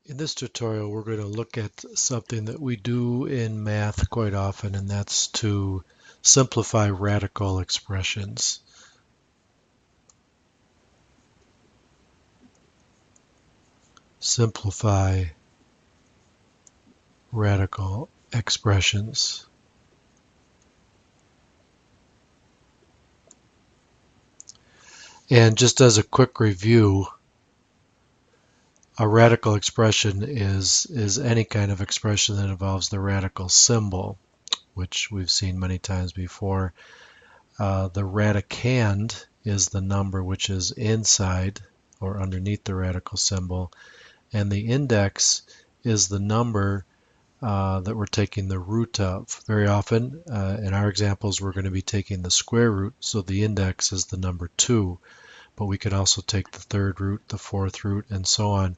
In this tutorial, we're going to look at something that we do in math quite often, and that's to simplify radical expressions. Simplify radical expressions. And just as a quick review, a radical expression is any kind of expression that involves the radical symbol, which we've seen many times before. The radicand is the number which is inside or underneath the radical symbol, and the index is the number that we're taking the root of. Very often, in our examples, we're going to be taking the square root, so the index is the number 2, but we could also take the third root, the fourth root, and so on.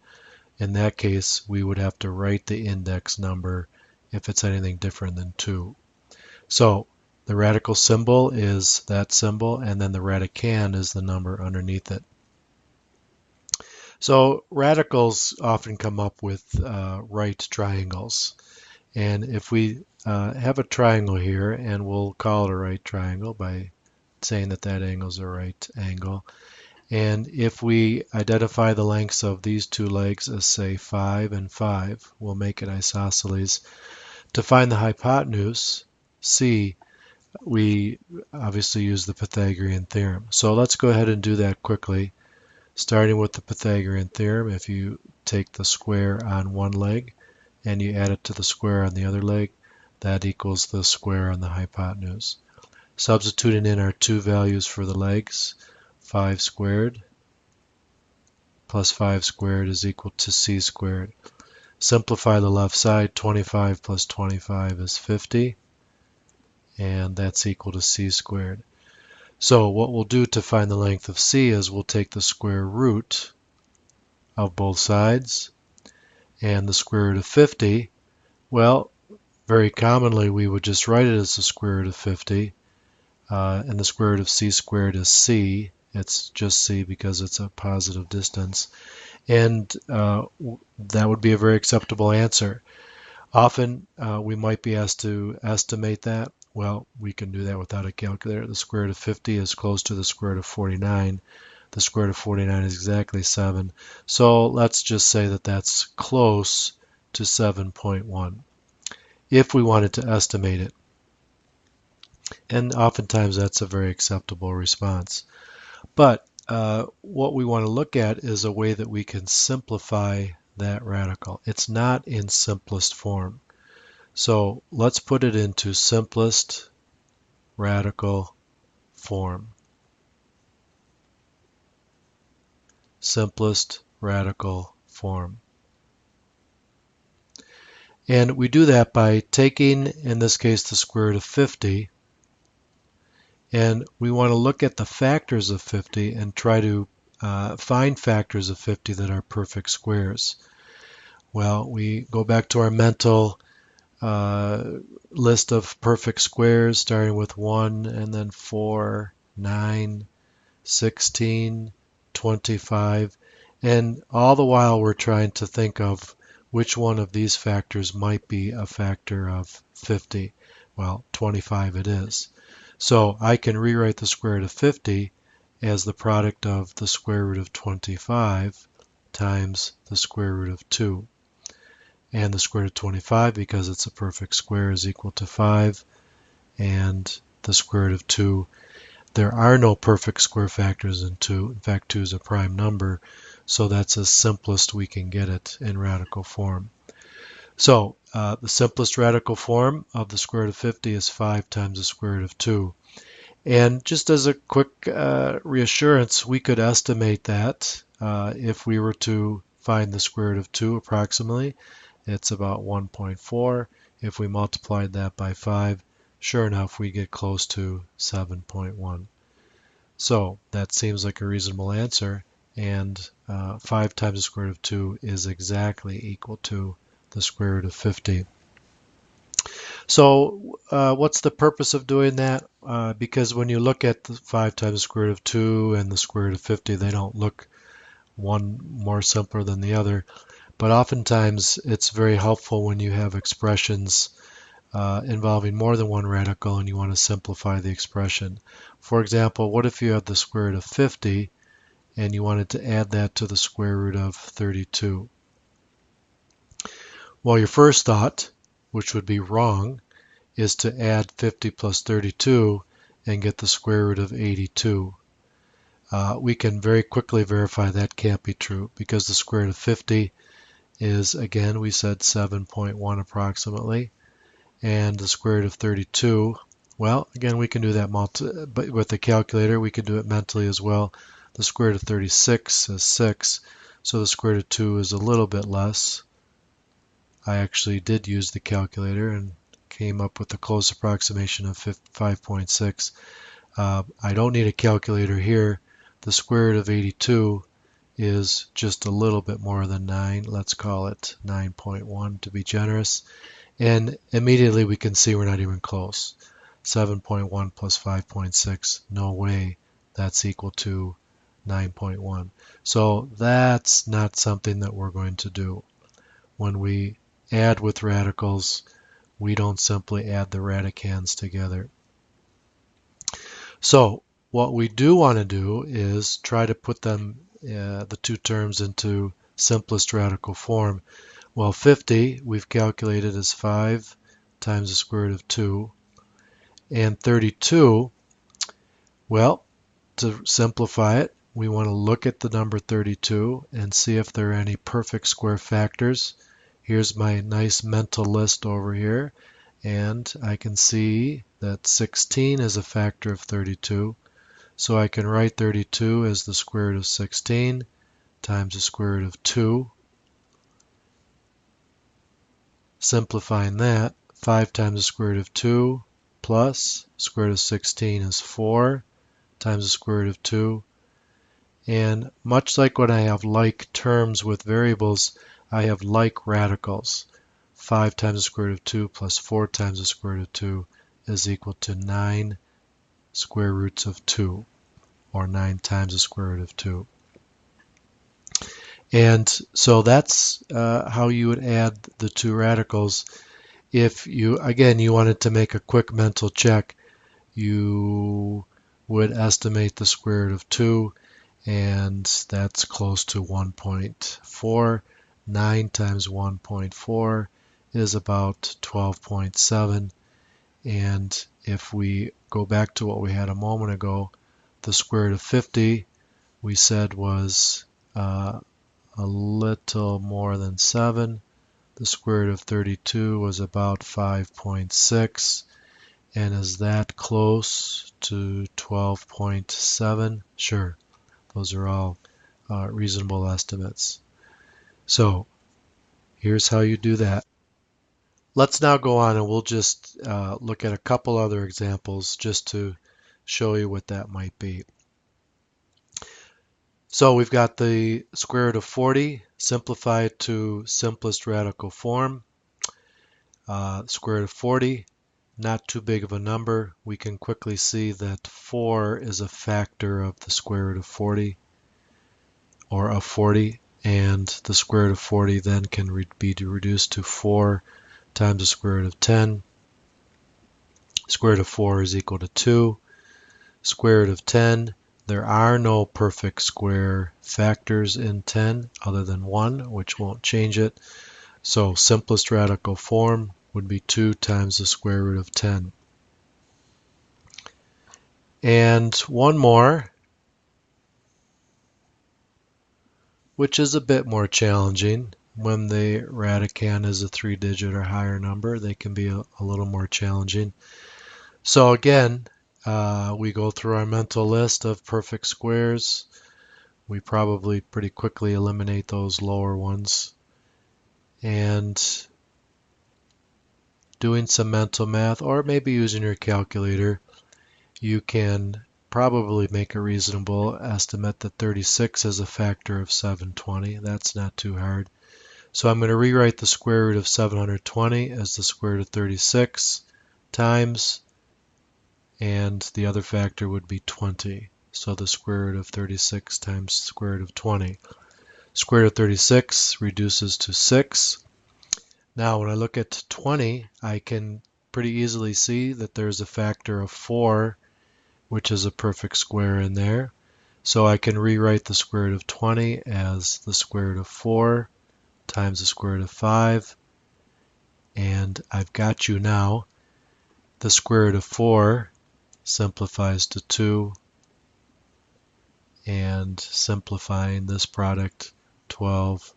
In that case, we would have to write the index number if it's anything different than 2. So the radical symbol is that symbol, and then the radicand is the number underneath it. So radicals often come up with right triangles. And if we have a triangle here, and we'll call it a right triangle by saying that that angle is a right angle. And if we identify the lengths of these two legs as, say, 5 and 5, we'll make it isosceles. To find the hypotenuse, C, we obviously use the Pythagorean theorem. So let's go ahead and do that quickly. Starting with the Pythagorean theorem, if you take the square on one leg and you add it to the square on the other leg, that equals the square on the hypotenuse. Substituting in our two values for the legs, 5 squared plus 5 squared is equal to c squared. Simplify the left side, 25 plus 25 is 50, and that's equal to c squared. So what we'll do to find the length of c is we'll take the square root of both sides, and the square root of 50, well, very commonly we would just write it as the square root of 50, and the square root of c squared is c. It's just c because it's a positive distance, and that would be a very acceptable answer. Often we might be asked to estimate that. Well, we can do that without a calculator. The square root of 50 is close to the square root of 49. The square root of 49 is exactly 7. So let's just say that that's close to 7.1 if we wanted to estimate it. And oftentimes that's a very acceptable response. But what we want to look at is a way that we can simplify that radical. It's not in simplest form. So let's put it into simplest radical form. Simplest radical form. And we do that by taking, in this case, the square root of 50, and we want to look at the factors of 50 and try to find factors of 50 that are perfect squares. Well, we go back to our mental list of perfect squares, starting with 1 and then 4, 9, 16, 25, and all the while we're trying to think of which one of these factors might be a factor of 50. Well, 25 it is. So I can rewrite the square root of 50 as the product of the square root of 25 times the square root of 2. And the square root of 25, because it's a perfect square, is equal to 5. And the square root of 2, there are no perfect square factors in 2. In fact, 2 is a prime number, so that's the simplest we can get it in radical form. So the simplest radical form of the square root of 50 is 5 times the square root of 2. And just as a quick reassurance, we could estimate that if we were to find the square root of 2 approximately. It's about 1.4. If we multiplied that by 5, sure enough, we get close to 7.1. So that seems like a reasonable answer, and 5 times the square root of 2 is exactly equal to the square root of 50. So what's the purpose of doing that? Because when you look at the 5 times the square root of 2 and the square root of 50, they don't look one more simpler than the other. But oftentimes it's very helpful when you have expressions involving more than one radical and you want to simplify the expression. For example, what if you had the square root of 50 and you wanted to add that to the square root of 32? Well, your first thought, which would be wrong, is to add 50 plus 32 and get the square root of 82. We can very quickly verify that can't be true because the square root of 50 is, again, we said 7.1 approximately, and the square root of 32, well, again, we can do that but with the calculator. We can do it mentally as well. The square root of 36 is 6, so the square root of 2 is a little bit less. I actually did use the calculator and came up with a close approximation of 5.6. I don't need a calculator here. The square root of 82 is just a little bit more than 9. Let's call it 9.1 to be generous. And immediately we can see we're not even close. 7.1 plus 5.6, no way that's equal to 9.1. So that's not something that we're going to do. When we add with radicals, we don't simply add the radicands together. So what we do want to do is try to put them, the two terms, into simplest radical form. Well, 50 we've calculated as 5 times the square root of 2. And 32, well, to simplify it, we want to look at the number 32 and see if there are any perfect square factors. Here's my nice mental list over here, and I can see that 16 is a factor of 32. So I can write 32 as the square root of 16 times the square root of 2. Simplifying that, 5 times the square root of 2 plus square root of 16 is 4 times the square root of 2. And much like when I have like terms with variables, I have like radicals. 5 times the square root of 2 plus 4 times the square root of 2 is equal to 9 square roots of 2, or 9 times the square root of 2. And so that's how you would add the two radicals. If you, again, you wanted to make a quick mental check, you would estimate the square root of 2, and that's close to 1.4. 9 times 1.4 is about 12.7. And if we go back to what we had a moment ago, the square root of 50 we said was a little more than 7. The square root of 32 was about 5.6. And is that close to 12.7? Sure, those are all reasonable estimates. So here's how you do that. Let's now go on and we'll just look at a couple other examples just to show you what that might be. So we've got the square root of 40 simplified to simplest radical form. Square root of 40, not too big of a number. We can quickly see that 4 is a factor of the square root of 40, or of 40, and the square root of 40 then can be reduced to 4 times the square root of 10. Square root of 4 is equal to 2. Square root of 10, there are no perfect square factors in 10 other than 1, which won't change it. So simplest radical form would be 2 times the square root of 10. And one more, which is a bit more challenging. When the radicand is a 3-digit or higher number, they can be a little more challenging. So again, we go through our mental list of perfect squares. We probably pretty quickly eliminate those lower ones. And doing some mental math, or maybe using your calculator, you can probably make a reasonable estimate that 36 is a factor of 720. That's not too hard. So I'm going to rewrite the square root of 720 as the square root of 36 times, and the other factor would be 20. So the square root of 36 times the square root of 20. Square root of 36 reduces to 6. Now when I look at 20, I can pretty easily see that there's a factor of 4, which is a perfect square in there. So I can rewrite the square root of 20 as the square root of 4 times the square root of 5. And I've got you now. The square root of 4 simplifies to 2. And simplifying this product, 12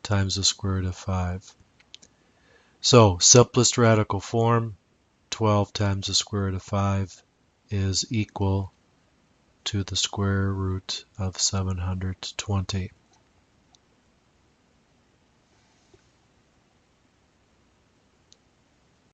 times the square root of 5. So simplest radical form, 12 times the square root of 5 is equal to the square root of 720.